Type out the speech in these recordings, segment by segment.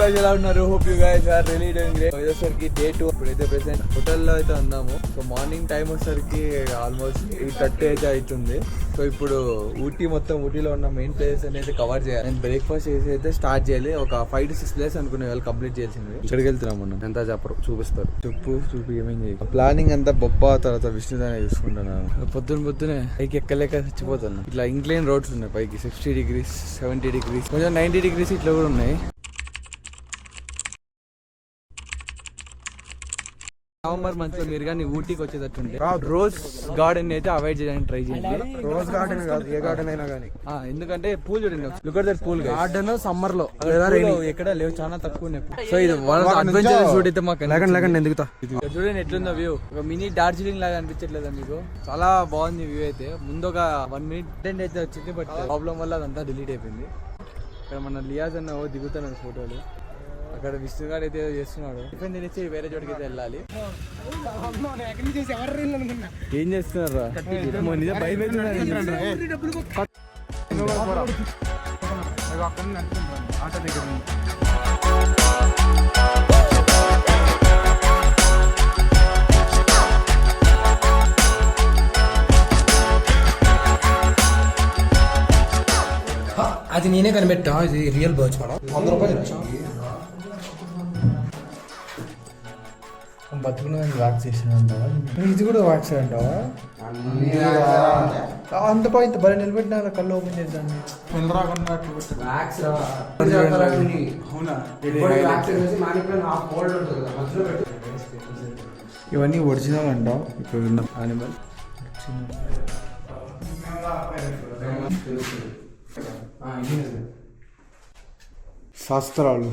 guys ఎలా ఉన్నారు? Hope you guys are really doing great. వచ్చేసరికి డే 2 ఇప్పుడైతే ప్రెసెంట్ హోటల్లో అయితే ఉన్నాము. సో మార్నింగ్ టైం వచ్చేసరికి ఆల్మోస్ట్ 8:30 అయితే అవుతుంది. సో ఇప్పుడు ఊటీలో ఉన్న మెయిన్ ప్లేస్ అనేది కవర్ చేయాలి. నేను బ్రేక్ఫాస్ట్ చేసి అయితే స్టార్ట్ చేయాలి. ఒక 5 to 6 ప్లేస్ అనుకునే వాళ్ళు కంప్లీట్ చేయాల్సింది. ఇక్కడికి వెళ్తున్నాం మనం. ఎంత చెప్పరు, చూపిస్తారు. చూపి ఏమేం చేయాలి. ప్లానింగ్ అంతా బొబ్బ తర్వాత విష్ణుదానే చూసుకుంటున్నాను. పొద్దునే పైకి ఎక్కలేక చచ్చిపోతాను. ఇట్లా ఇంక్లైన్ రోడ్స్ ఉన్నాయి పైకి 60 degrees 70 degrees కొంచెం 90 degrees ఇట్లా కూడా ఉన్నాయి. నవంబర్ మంత్ లో మీరు కానీ ఊటీకి వచ్చేటట్టుంటే రోజ్ గార్డెన్ అయితే అవాయిడ్ చేయడానికి ట్రై చేయండి. రోజ్ గార్డెన్ కాదు, ఏ గార్డెన్ అయినా కానీ. ఎందుకంటే పూల్ చూడండి, look at that pool garden summer లో ఎక్కడ లేవు, చాలా తక్కువ ఉన్నాయి. సో ఇది అడ్వెంచర్ షూట్ అయితే మాకు ఎందుకుతా చూడండి ఎట్లుందో వ్యూ. ఒక మినీ డార్జిలింగ్ లాగా అనిపించట్లేదా మీకు? చాలా బాగుంది వ్యూ అయితే. ముందు ఒక 1 minute అటెండ్ అయితే వచ్చింది, బట్ ప్రాబ్లం వల్ల అదంతా డిలీట్ అయిపోయింది. ఇక్కడ మన లియాజ్ అన్న దిగుతున్నాడు ఫోటోలు. అక్కడ విష్ణు గారు అయితే చేస్తున్నాడు. టిఫిన్ తినేసి వేరే చోటుకి అయితే వెళ్ళాలి. ఏం చేస్తున్నారా? అది నేనే కనిపెట్టా. ఇది రియల్ బర్డ్స్ మేడం. 100 రూపాయలు బతుకున్న వ్యాక్స్ చేసినంటావా? ఇది కూడా వ్యాక్స్ అంటావా? అంత పోయింది బలి నిలబెట్టిన కళ్ళు ఓపెన్ చేద్దాం. ఇవన్నీ ఒరిజినల్ అంటావు. ఇప్పుడు యానిమల్ శాస్త్రాలు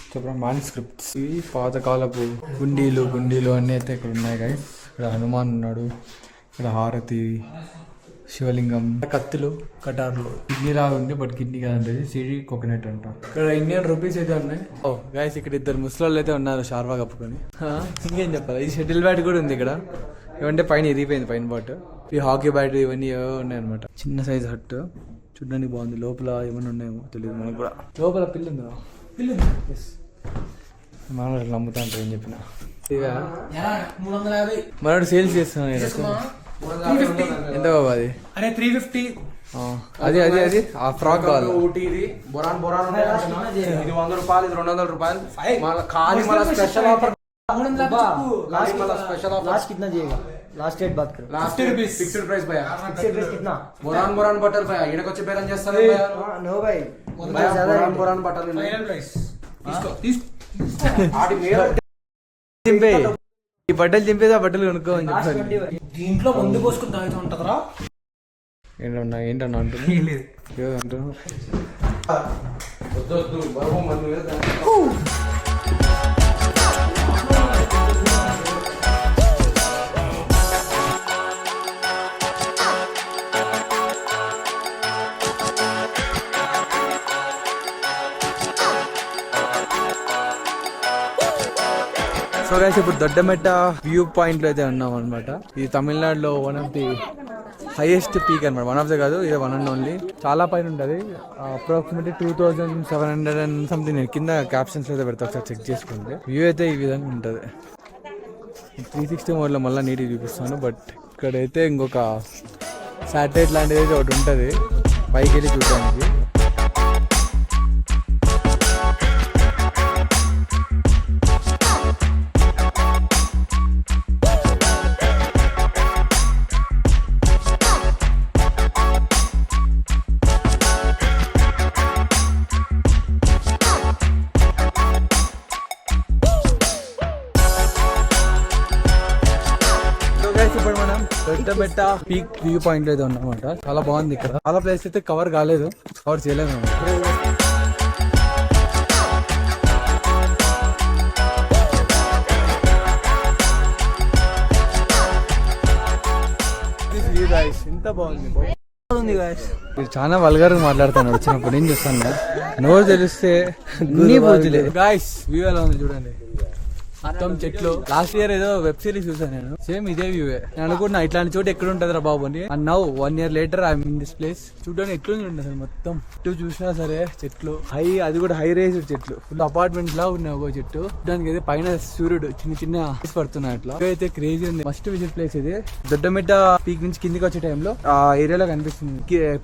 చెప్పడం మాన్స్క్రిప్ట్స్. ఇవి పాతకాలపు గుండీలు అన్నీ అయితే ఇక్కడ ఉన్నాయి గైస్. ఇక్కడ హనుమాన్ ఉన్నాడు, ఇక్కడ హారతి, శివలింగం, కత్తులు, కటార్లు. కిడ్నీ లాగా ఉంది బట్ కిడ్నీ కాదంటే సిడి కోకోనట్ అంట. ఇక్కడ ఇండియన్ రూపీస్ అయితే ఉన్నాయి. ఓ గైస్, ఇక్కడ 2 ముసలోళ్ళు అయితే ఉన్నారు షార్వా కప్పుకొని. ఇంకేం చెప్పాలి. ఈ షటిల్ బ్యాట్ కూడా ఉంది ఇక్కడ. ఏమంటే పైన ఎదిగిపోయింది పైన బాట్. ఈ హాకీ బ్యాట్ ఇవన్నీ ఉన్నాయి అనమాట. చిన్న సైజ్ హట్ చూడడానికి బాగుంది. లోపల ఏమైనా ఉన్నాయేమో తెలియదు మనకు కూడా. లోపల పిల్లి ఉందా? మనం నమ్ముతా అంటారు ఏం చెప్పిన. మనోడు సేల్స్ చేస్తున్నాను. ఎంత బాబు అది? అరే 350. అది ఆ ఫ్రాక్ కావాలి. ఇది బొరాన్ ఇది 100 రూపాయలు, ఇది 200 రూపాయలు. Special offer. Special offer last कितना दिएगा? लास्ट रेट बात करो. लास्ट रुपीस फिक्स्ड प्राइस भैया. फिक्स्ड प्राइस कितना? बोरान बटर भैया इनको వచ్చి బేరం చేస్తాను భయ్యా. నో భాయ్ बोरान बटर ఫైనల్ ప్రైస్ తీసుకో. ఆడి మేర దింపే ఈ బట్టలు దింపేదా బట్టలు కొనుక్కో అని చెప్పారు. దీంట్లో మందు కోసుకుని తాగుతూ ఉంటదరా. ఏంటన్నా అంటున్నా ఏదో అంటున్నా. వద్దు బాబు మందు మీద. సో గైస్, ఇప్పుడు దొడ్డమెట్ట వ్యూ పాయింట్ లో అయితే ఉన్నాం అనమాట. ఇది తమిళనాడులో one of the highest peak అనమాట. వన్ ఆఫ్ ది కాదు, ఇది 1 and only. చాలా పైన ఉంటుంది. Approximately 2700 and something. నేను కింద క్యాప్షన్స్ అయితే పెడతా, ఒకసారి చెక్ చేసుకోండి. వ్యూ అయితే ఈ విధంగా ఉంటుంది. 360 మోడ్లో మళ్ళీ నీట్గా చూపిస్తాను. బట్ ఇక్కడైతే ఇంకొక శాటిలైట్ లాంటిది అయితే ఒకటి ఉంటుంది పైకి వెళ్ళి చూడడానికి. దొడ్డమెట్ట పీక్ వ్యూ పాయింట్ అయితే ఉన్నమాట. చాలా బాగుంది. ఇక్కడ చాలా ప్లేస్ అయితే కవర్ కాలేదు, కవర్ చేయలేదు. ఎంత బాగుంది. మీరు చాలా వల్గర్ మాట్లాడుతున్నాడు. వచ్చినప్పుడు ఏం చేస్తాను, నోరు తెలిస్తే గాయస్ వ్యూ ఎలా ఉంది చూడండి. మొత్తం చెట్లు. లాస్ట్ ఇయర్ ఏదో వెబ్ సిరీస్ చూసాను నేను, సేమ్ ఇదే వ్యూ. నేను అనుకున్నా ఇట్లాంటి చోటు ఎక్కడ ఉంటది రా బాబు అని. And now 1 year later I'm in this place. చూడడానికి ఎట్లుంది ఉంటుంది మొత్తం ఇటు చూసినా సరే చెట్లు, అది కూడా హై రేజ్ చెట్లు, ఫుల్ అపార్ట్మెంట్ లా ఉన్నాయి. ఒక చెట్టు దానికి అయితే పైన సూర్యుడు చిన్న చిన్న పడుతున్నాయి అట్లా. అయితే క్రేజీ ఉంది. మస్ట్ విజిట్ ప్లేస్ ఇది. దొడ్డమిట్ట పీక్ నుంచి కిందికి వచ్చే టైంలో ఆ ఏరియాలో కనిపిస్తుంది.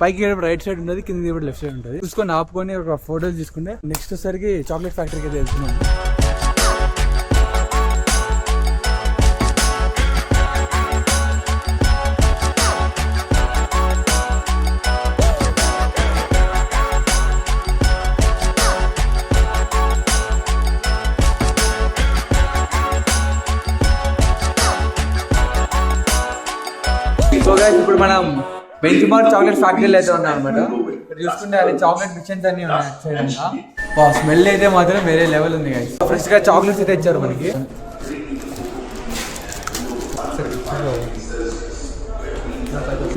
పైకి రైట్ సైడ్ ఉంటుంది, కింద లెఫ్ట్ సైడ్ ఉంటుంది. చూసుకొని ఆపుకొని ఒక ఫోటోలు తీసుకుంటే నెక్స్ట్ వచ్చేసరికి చాక్లెట్ ఫ్యాక్టరీకి అయితే వెళ్తున్నాం. సో గైస్ ఇప్పుడు మనం బెంచ్ మార్క్ చాక్లెట్ ఫ్యాక్టరీలో అయితే ఉన్నాం అనమాట. ఇక్కడ చూసుకుంటే అది చాక్లెట్ మిషన్స్ అన్ని ఉన్నాయి. స్మెల్ అయితే మాత్రం వేరే లెవెల్ ఉంది గైస్. ఫ్రెష్ గా చాక్లెట్స్ అయితే ఇచ్చారు మనకి.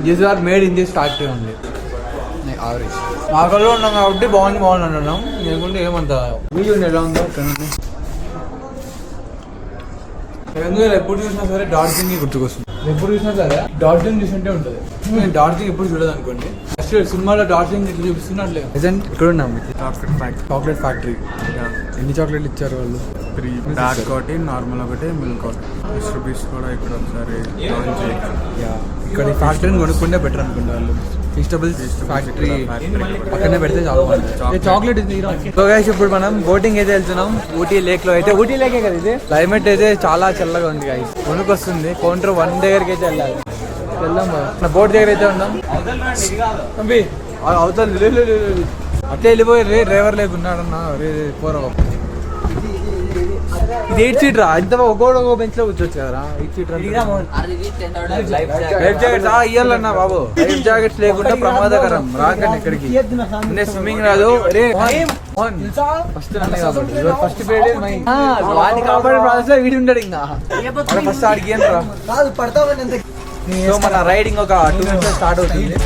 This are made in this factory ఉంది. ఆవరేజ్ ఆకల్లో ఉన్నాం కాబట్టి బాగుంది అంటున్నాం. లేకుంటే ఏమంతా వీళ్ళు ఎలా ఉందో ఇక్కడ ఎప్పుడు చూసినా సరే డార్జిలింగ్ గుర్తుకొస్తుంది. ఎప్పుడు చూసినా సరే డార్జిలింగ్ చూస్తుంటే ఉంటుంది. నేను డార్జిలింగ్ ఎప్పుడు చూడదు అనుకోండి. ఫస్ట్ సినిమాలో డార్జిలింగ్ ఇట్లా చూపిస్తున్నట్లే. ప్రెసెంట్ ఇక్కడ ఉన్నాం చాక్లెట్ ఫ్యాక్టరీ. ఎన్ని చాక్లెట్లు ఇచ్చారు వాళ్ళు? 3 డార్క్ ఒకటి, నార్మల్ ఒకటి, మిల్క్ ఒకటి. రూపీస్ కూడా ఇక్కడ ఒకసారి ఇక్కడ ఈ ఫ్యాక్టరీని కొనుక్కుంటే బెటర్ అనుకుంటే వాళ్ళు. వెజిటబుల్స్ ఫ్యాక్టరీ పక్కనే పెడితే చాలా చాక్లెట్. ఇప్పుడు మనం బోటింగ్ అయితే వెళ్తున్నాం ఊటీ లేక్ లో. అయితే ఊటీ లేకే కదా ఇది. క్లైమేట్ అయితే చాలా చల్లగా ఉంది గైస్. వణుకొస్తుంది. కౌంటర్ 1 దగ్గరికి అయితే వెళ్ళాలి. వెళ్దాం మన బోట్ దగ్గర అయితే ఉన్నాం. అవతల అట్లా వెళ్ళిపోయి డ్రైవర్ లేకున్నాడన్నా. ఇది 8 seat రా. ఇంత ఒక్కో బెంచ్ లో కూర్చోవచ్చు కదా. 8 seat లైఫ్ జాకెట్స్ ఇయ్యాలన్నా బాబు. లైఫ్ జాకెట్స్ లేకుండా ప్రమాదకరం. రాకండి ఇక్కడికి. స్విమ్మింగ్ రాదు. ఫస్ట్ వాడిని కాపాడే ప్రాసెస్ లో వీడి ఉంటాడు. ఇంకా ఫస్ట్ ఆడికి పడతామని. సో మన రైడింగ్ ఒక 2 minutes స్టార్ట్ అవుతుంది.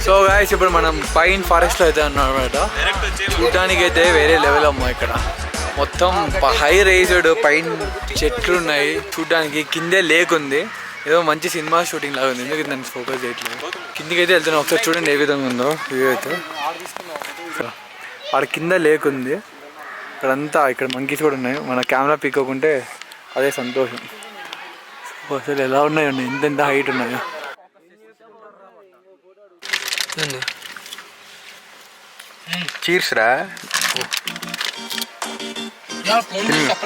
సో గైస్ ఇప్పుడు మనం పైన్ ఫారెస్ట్ లో అయితే ఉన్నాం అనమాట. చూడడానికి అయితే వేరే లెవెల్ అమ్మా. ఇక్కడ మొత్తం హై రైజ్డ్ పైన్ చెట్లు ఉన్నాయి. చూడడానికి కిందే లేక్ ఉంది. ఏదో మంచి సినిమా షూటింగ్ లాగా ఉంది. ఎందుకు దాన్ని ఫోకస్ చేయట్లేదు. కిందికి అయితే వెళ్తున్నాం. ఒకసారి చూడండి ఏ విధంగా ఉందో వ్యూ అయితే. ఆడ కింద లేక్ ఉంది. ఇక్కడంతా ఇక్కడ మంకీస్ కూడా ఉన్నాయి. మన కెమెరా పీక్కోకుంటే అదే సంతోషం. అసలు ఎలా ఉన్నాయండి, ఎంత హైట్ ఉన్నాయో. చీర్స్ రా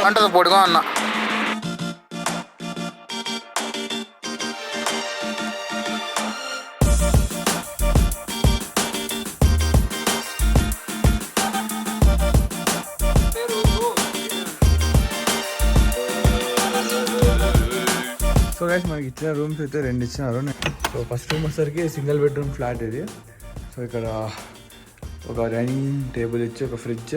అంటది పొడుగా అన్న. సో గైస్ మనకి ఇచ్చిన రూమ్స్ అయితే 2 ఇచ్చినారు. సో ఫస్ట్ రూమ్ వచ్చేసరికి సింగిల్ బెడ్రూమ్ ఫ్లాట్ ఇది. సో ఇక్కడ ఒక డైనింగ్ టేబుల్ ఇచ్చి ఒక ఫ్రిడ్జ్,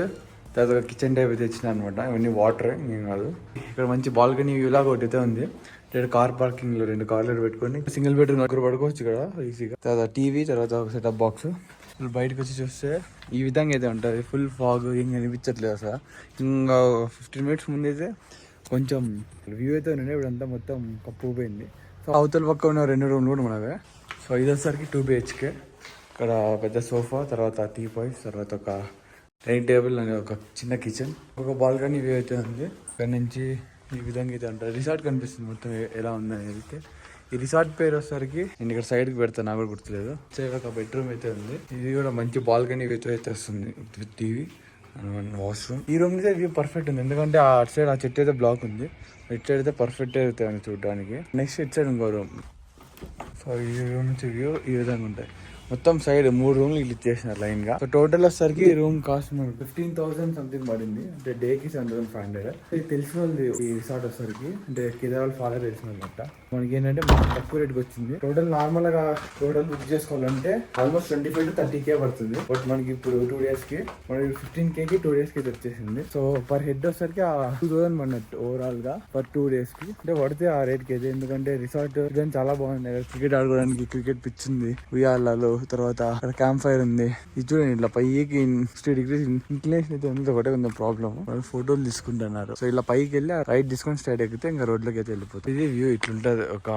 తర్వాత ఒక కిచెన్ టైప్ అయితే ఇచ్చిన అనమాట. ఇవన్నీ వాటర్ ఏం కాదు. ఇక్కడ మంచి బాల్కనీ వ్యూ లాగా ఒకటి అయితే ఉంది. ఇక్కడ కార్ పార్కింగ్ లో 2 కార్లు పెట్టుకొని సింగిల్ బెడ్రూమ్ దగ్గర పడుకోవచ్చు ఇక్కడ ఈజీగా. తర్వాత టీవీ, తర్వాత ఒక సెటప్ బాక్స్. బయటకు వచ్చి చూస్తే ఈ విధంగా అయితే ఉంటుంది. ఫుల్ ఫాగ్, ఏం కనిపించట్లేదు అసలు. ఇంకా 15 minutes ముందైతే కొంచెం వ్యూ అయితే ఉండే. ఇప్పుడు అంతా మొత్తం కప్పు పోయింది. సో అవతల పక్క ఉన్న 2 రూమ్లు కూడా మనవే. సో ఇది వచ్చేసరికి 2 BHK. ఇక్కడ పెద్ద సోఫా, తర్వాత టీ పాయ్స్, తర్వాత ఒక డైనింగ్ టేబుల్ అనే ఒక చిన్న కిచెన్, ఒక బాల్కనీ వ్యూ అయితే ఉంది. ఇక్కడ నుంచి ఈ విధంగా అయితే ఉంటుంది. రిసార్ట్ కనిపిస్తుంది మొత్తం ఎలా ఉందని అయితే. ఈ రిసార్ట్ పేరు వచ్చేసరికి నేను ఇక్కడ సైడ్కి పెడతాను, నాకు కూడా గుర్తులేదు. సైడ్ ఒక బెడ్రూమ్ అయితే ఉంది. ఇది కూడా మంచి బాల్కనీ వ్యూ అయితే వస్తుంది విత్ టీవీ అండ్ వాష్రూమ్. ఈ రూమ్ అయితే వ్యూ పర్ఫెక్ట్ ఉంది, ఎందుకంటే అటు సైడ్ ఆ చెట్టు అయితే బ్లాక్ ఉంది. ఇటు సైడ్ అయితే పర్ఫెక్ట్ అవుతుంది చూడడానికి. నెక్స్ట్ ఇటు సైడ్ ఇంకో రూమ్. సో ఈ రూమ్ నుంచి వ్యూ ఈ విధంగా ఉంటాయి. మొత్తం సైడ్ 3 రూమ్లు ఇల్లు ఇచ్చేసినారు లైన్ గా. సో టోటల్ వచ్చేసరికి రూమ్ కాస్ట్ మనకు 15,000 సంథింగ్ పడింది. అంటే డేకి 7,500. ఇది తెలిసిన వాళ్ళు ఈ రిసార్ట్ వచ్చేసరికి, అంటే కేదార్ ఫాదర్ తెలిసిన వాళ్ళంట. మనకి ఏంటంటే తక్కువ రేట్కి వచ్చింది. టోటల్ నార్మల్ గా టోటల్ బుక్ చేసుకోవాలంటే ఆల్మోస్ట్ 25 to 30K పడుతుంది. బట్ మనకి ఇప్పుడు 2 days కి మనకి 15K కి 2 days కి వచ్చేసింది. సో పర్ హెడ్ వచ్చేసరికి 2,000 పడినట్టు ఓవరాల్ గా పర్ 2 days కి. అంటే పడితే ఆ రేట్ కి అయితే, ఎందుకంటే రిసార్ట్ చాలా బాగుంది. క్రికెట్ ఆడుకోవడానికి క్రికెట్ పిచ్ ఉంది, ఉయ్యాలలో, తర్వాత అక్కడ క్యాంప్ ఫైర్ ఉంది. ఇది చూడండి ఇట్లా పైకి 60 degrees ఇంక్లినేషన్ అయితే ఉంది. ఒకటే కొంచెం ప్రాబ్లమ్, వాళ్ళు ఫోటోలు తీసుకుంటున్నారు. సో ఇలా పైకి వెళ్ళి రైట్ తీసుకొని స్ట్రైట్ ఎక్కితే ఇంకా రోడ్లోకి అయితే వెళ్ళిపోతుంది. ఇది వ్యూ ఇట్లుంటది, ఒక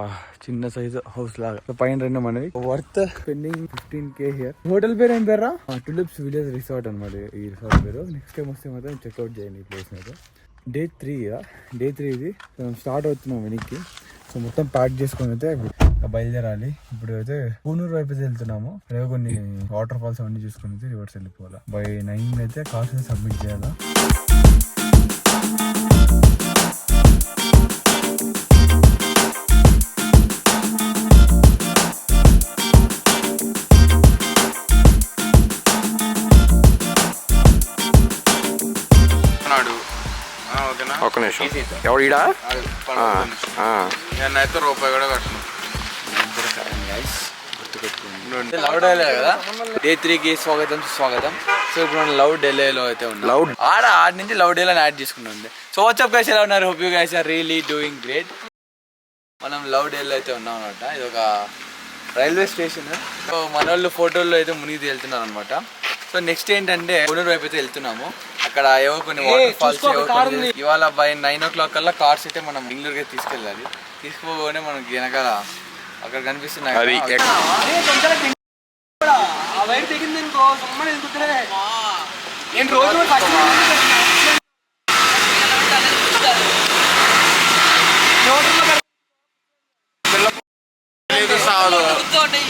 చిన్న సైజ్ హౌస్ లాగా. సో పైన రెండు మనది worth spending 15K here. Hotel పేరు ఏం పేరా? టులిప్స్ విలేజ్ రిసార్ట్ అనమాట ఈ రిసార్ట్ పేరు. నెక్స్ట్ టైం వస్తే మాత్రం చెక్అవుట్ చేయండి ఈ ప్లేస్ మీద. డే 3 ఇది స్టార్ట్ అవుతున్నాం వెనక్కి. సో మొత్తం ప్యాక్ చేసుకొని అయితే బయలుదేరాలి. ఇప్పుడు అయితే పూనూరు వైపు అయితే వెళ్తున్నాము. రేపు కొన్ని వాటర్ ఫాల్స్ అవన్నీ చూసుకొని అయితే రివర్స్ వెళ్ళిపోవాలి. బై 9 అయితే కాస్ట్ సబ్మిట్ చేయాలా. ఒక్క నిమిషం. ఎవడు ఈడా? నేనైతే రూపాయి కూడా కట్టను. లవ్ ఢిల్లీ కదా, డే 3కి స్వాగతం సుస్వాగతం. సో ఇప్పుడు మనం లవ్ ఢిల్లీలో అయితే ఉన్నాం. ఆడ నుంచి లవ్ ఢిల్లీని యాడ్ చేసుకున్నాం. సో వాట్సాప్ గైస్, ఎలా ఉన్నారు? Hope you guys are really doing great. మనం లవ్ ఢిల్లీ అయితే ఉన్నాం అనమాట. ఇది ఒక రైల్వే స్టేషన్. సో మన వాళ్ళు ఫోటోల్లో అయితే మునిగి వెళ్తున్నారు అనమాట. సో నెక్స్ట్ ఏంటంటే పూనూరు వైపు అయితే వెళ్తున్నాము. అక్కడ ఏవో కొన్ని వాటర్ ఫాల్స్ ఇవాళ బై 9 o'clock కల్లా కార్స్ అయితే మనం బెంగళూరుకి తీసుకెళ్ళాలి. తీసుకుపోగానే మనకి వెనకాల అక్కడ కనిపిస్తున్నాయి.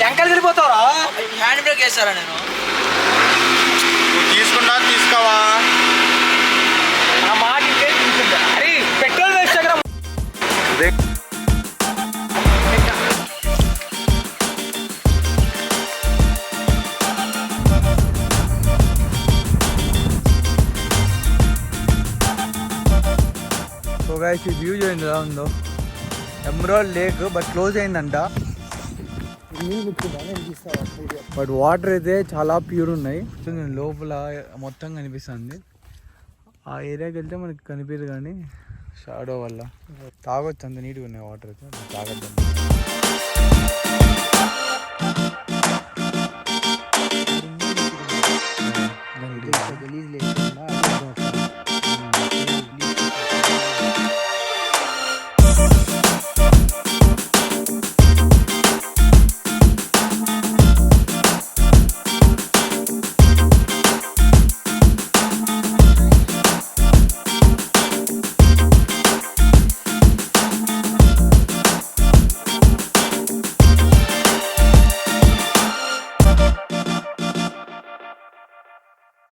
ఎంకలు వెళ్ళిపోతావరా? హ్యాండ్ బ్రేక్ వేస్తారా? నేను తీసుకున్నా తీసుకోవా? పెట్రోల్ వేస్ట్ దగ్గర సో గైస్ ఈ వ్యూ చూడండి ఎలా ఉందో. ఎమరాల్డ్ లేక్ బట్ క్లోజ్ అయిందంట. బట్ వాటర్ అయితే చాలా ప్యూర్ ఉన్నాయి. లోపల మొత్తం కనిపిస్తుంది. ఆ ఏరియాకి వెళ్తే మనకి కనిపించదు, కానీ షాడో వల్ల తాగొచ్చు. అంత నీట్గా ఉన్నాయి వాటర్ అయితే, తాగొద్దు.